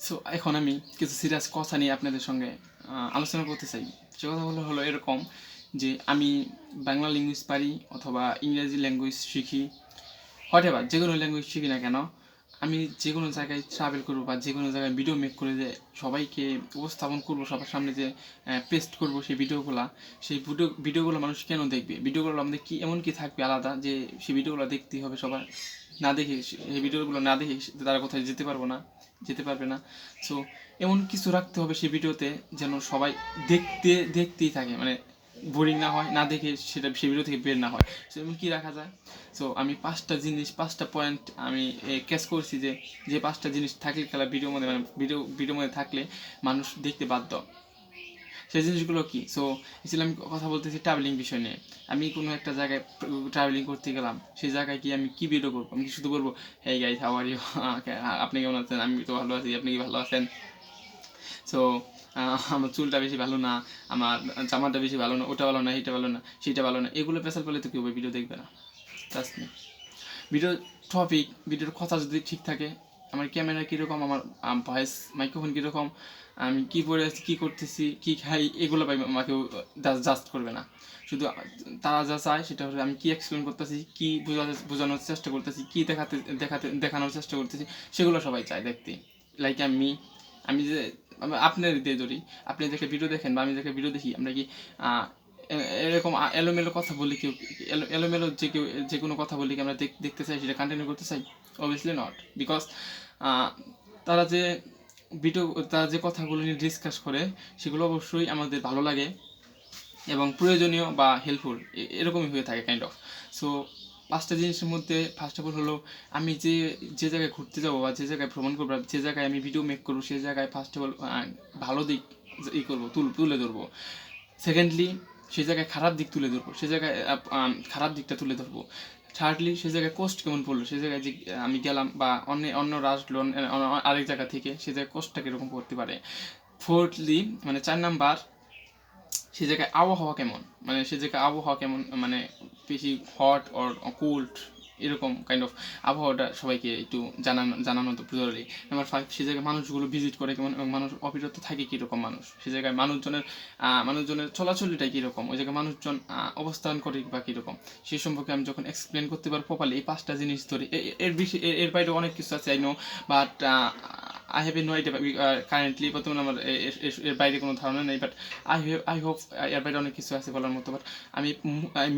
So এখন আমি কিছু সিরিয়াস কথা নিয়ে আপনাদের সঙ্গে আলোচনা করতে চাই। সে কথাগুলো হলো এরকম যে আমি বাংলা ল্যাঙ্গুয়েজ পারি অথবা ইংরেজি ল্যাঙ্গুয়েজ শিখি, হোয়াটএভার যে কোনো ল্যাঙ্গুয়েজ শিখি না কেন, আমি যে কোনো জায়গায় ট্রাভেল করবো বা যে কোনো জায়গায় ভিডিও মেক করে যে সবাইকে উপস্থাপন করবো, সবার সামনে যে পেস্ট করবো সেই ভিডিওগুলো, সেই ভিডিওগুলো মানুষ কেন দেখবে, ভিডিওগুলো আমাদের কি এমন কি থাকবে আলাদা যে সেই ভিডিওগুলো দেখতেই হবে সবার, না দেখে এই ভিডিওগুলো না দেখে তারা কোথায় যেতে পারবে না। সো এমন কিছু রাখতে হবে সেই ভিডিওতে যেন সবাই দেখতেই থাকে, মানে বোরিং না হয়, না দেখে সেটা সেই ভিডিও থেকে বের না হয়। সো এমন কী রাখা যায়? সো আমি 5টা পয়েন্ট আমি ক্যাচ করছি যে যে 5টা জিনিস থাকলে খেলা ভিডিওর মধ্যে, মানে ভিডিওর মধ্যে থাকলে মানুষ দেখতে বাধ্য। সেই জিনিসগুলো কি? সো আসলে আমি কথা বলতেছি ট্রাভেলিং বিষয় নিয়ে। আমি কোনো একটা জায়গায় ট্রাভেলিং করতে গেলাম, সেই জায়গায় গিয়ে আমি কী ভিডিও করবো? আমি কি শুধু বলবো hey guys how are you, আপনি কেমন আছেন, আমি তো ভালো আছি, আপনি কি ভালো আছেন? সো আমার চুলটা বেশি ভালো না, আমার জামাটা বেশি ভালো না, ওটা ভালো না, এটা ভালো না, সেটা ভালো না, এগুলো পেশাল পেলে তো কেউ ভিডিও দেখবে না। Trust me. ভিডিওর টপিক, ভিডিওর কথা যদি ঠিক থাকে, আমার ক্যামেরা কীরকম, আমার ভয়েস মাইক্রোফোন কীরকম, আমি কী পরে আছি, কী করতেছি, কী খাই, এগুলো ভাই আমাকেও জাস্ট করবে না। শুধু তারা যা চায় সেটা হলো আমি কী এক্সপ্লেন করতেছি, কী বোঝানোর চেষ্টা করতেছি, কী দেখানোর চেষ্টা করতেছি, সেগুলো সবাই চায় দেখতে। লাইক আমি যে আপনার দিয়ে ধরি, আপনি দেখে ভিডিও দেখেন বা আমি দেখে ভিডিও দেখি, আমরা কি এরকম এলোমেলো কথা বলি, কেউ এলোমেলো যে কোনো কথা বলি কি আমরা দেখতে চাই, সেটা কন্টিনিউ করতে চাই? Obviously not. বিকজ তারা যে তারা যে কথাগুলো নিয়ে ডিসকাস করে সেগুলো অবশ্যই আমাদের ভালো লাগে এবং প্রয়োজনীয় বা হেল্পফুল, এরকমই হয়ে থাকে কাইন্ড অফ। সো 5টা জিনিসের মধ্যে ফার্স্ট অফ অল হলো আমি যে জায়গায় ঘুরতে যাবো বা যে জায়গায় ভ্রমণ করবো, যে জায়গায় আমি ভিডিও মেক করবো, সেই জায়গায় ফার্স্ট অফ অল ভালো দিক করবো, তুলে ধরবো। সেকেন্ডলি সেই জায়গায় খারাপ দিক তুলে ধরবো, সে জায়গায় খারাপ দিকটা তুলে ধরবো। থার্ডলি সে জায়গায় কষ্ট কেমন পড়লো, সে জায়গায় যে আমি গেলাম বা অন্য আসলো আরেক জায়গা থেকে, সে জায়গায় কষ্টটা কীরকম পড়তে পারে। ফোর্থলি মানে 4 নাম্বার, সে জায়গায় আবহাওয়া কেমন, মানে সে জায়গায় আবহাওয়া কেমন, মানে বেশি হট অর কোল্ড, এরকম কাইন্ড অফ আবহাওয়াটা সবাইকে একটু জানানো তো জরুরি। নাম্বার 5, সে জায়গায় মানুষগুলো ভিজিট করে কেমন এবং মানুষ অবিরত থাকে কীরকম মানুষ, সে জায়গায় মানুষজনের চলাচলিটা কীরকম, ওই জায়গায় মানুষজন অবস্থান করে বা কীরকম, সেই সম্পর্কে আমি যখন এক্সপ্লেন করতে পারবো প্রপারলি এই 5টা জিনিস ধরে, এর বাইরে অনেক কিছু আছে I know, but I have a no idea currently, বর্তমানে আমার এর বাইরে কোনো ধারণা নেই, বাট আই হোপ এর বাইরে অনেক কিছু আছে বলার মতো। বাট আমি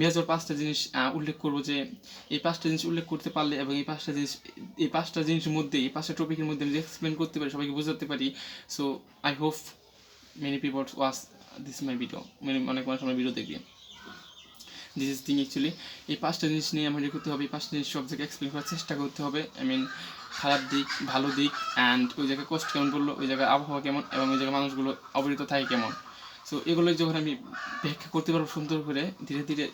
মেজর 5টা জিনিস উল্লেখ করবো যে এই 5টা জিনিস উল্লেখ করতে পারলে এবং এই 5টা জিনিসের মধ্যে, এই 5টা টপিকের মধ্যে আমি এক্সপ্লেন করতে পারি, সবাইকে বোঝাতে পারি। So I hope many people watch this my video, অনেক মানুষ আমার ভিডিও দেখবে। দিস ইজ থিং অ্যাকচুয়ালি এই 5টা জিনিস নিয়ে আমাদের করতে হবে, এই 5টা জিনিস সব জায়গায় এক্সপ্লেন করার চেষ্টা করতে হবে। আই মিন খারাপ দিক, ভালো দিক, অ্যান্ড ওই জায়গায় কষ্ট কেমন পড়লো, ওই জায়গায় আবহাওয়া কেমন এবং ওই জায়গায় মানুষগুলো অবহিত থাকে কেমন। সো এগুলোই যখন আমি ব্যাখ্যা করতে পারবো সুন্দর করে, ধীরে ধীরে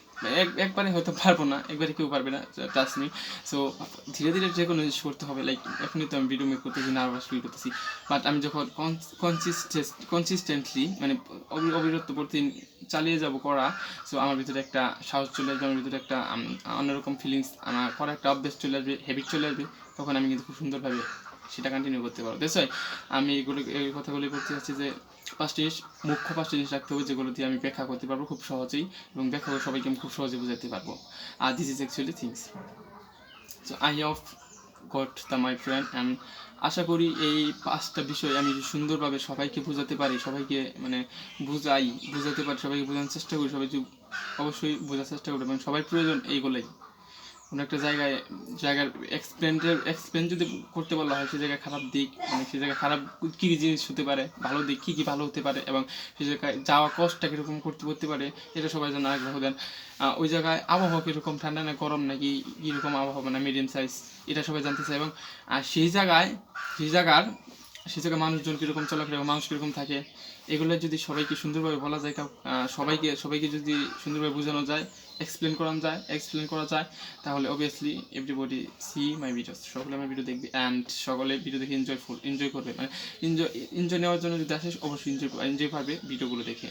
একবারে হয়তো পারবো না, একবারে কেউ পারবে না, ট্রাস্ট মি। সো ধীরে ধীরে যে কোনো জিনিস করতে হবে। লাইক এখনই তো আমি ভিডিও মেক করতেছি, নার্ভাস ফিল করতেছি, বাট আমি যখন কনসিস্টেন্টলি মানে অবিরত প্রতিদিন চালিয়ে যাব করা, সো আমার ভিতরে একটা সাহস চলে আসবে, আমার ভিতরে একটা অন্যরকম ফিলিংস, আমার করা একটা অভ্যেস চলে আসবে, হ্যাবিট চলে আসবে, তখন আমি কিন্তু খুব সুন্দরভাবে সেটা কন্টিনিউ করতে পারবো। দ্যাটস ওয়াই আমি এই কথাগুলি করতে চাচ্ছি যে 5টা জিনিস রাখতে হবে যেগুলো দিয়ে আমি ব্যাখ্যা করতে পারবো খুব সহজেই, এবং ব্যাখ্যা করে সবাইকে আমি খুব সহজে বোঝাতে পারবো। আর this is actually things. So I have got the my friend, and আশা করি এই 5টা বিষয় আমি সুন্দরভাবে সবাইকে বোঝাতে পারি, সবাইকে মানে বোঝাতে পারি, সবাইকে বোঝানোর চেষ্টা করি, সবাই অবশ্যই বোঝার চেষ্টা করি, এবং সবাই প্রয়োজন এইগুলোই। কোনো একটা জায়গার এক্সপ্লেন যদি করতে বলা হয়, সে জায়গায় খারাপ দিক, মানে সে জায়গায় খারাপ কী কী জিনিস হতে পারে, ভালো দিক কী কী ভালো হতে পারে, এবং সে জায়গায় যাওয়া কষ্টটা কীরকম করতে পারে, এটা সবাই যেন আগ্রহ দেন। ওই জায়গায় আবহাওয়া কীরকম, ঠান্ডা না গরম নাকি কীরকম আবহাওয়া, মানে মিডিয়াম সাইজ, এটা সবাই জানতে চায়। এবং সেই জায়গার মানুষজন কীরকম চলাফেরা, মানুষ কীরকম থাকে, এগুলো যদি সবাইকে সুন্দরভাবে বলা যায়, সবাইকে যদি সুন্দরভাবে বোঝানো যায়, এক্সপ্লেন করা যায়, তাহলে obviously everybody see my videos, সকলে আমার ভিডিও দেখবে, অ্যান্ড সকলে ভিডিও দেখে এনজয় করবে, মানে এনজয় নেওয়ার জন্য যদি আসে অবশ্যই এনজয় পারবে ভিডিওগুলো দেখে।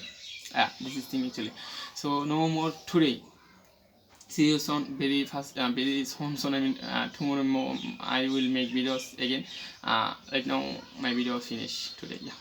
This is thing actually. So no more today, see you soon, very fast, very soon. I mean, tomorrow I will make videos again. Right now my video is finished today. Yeah.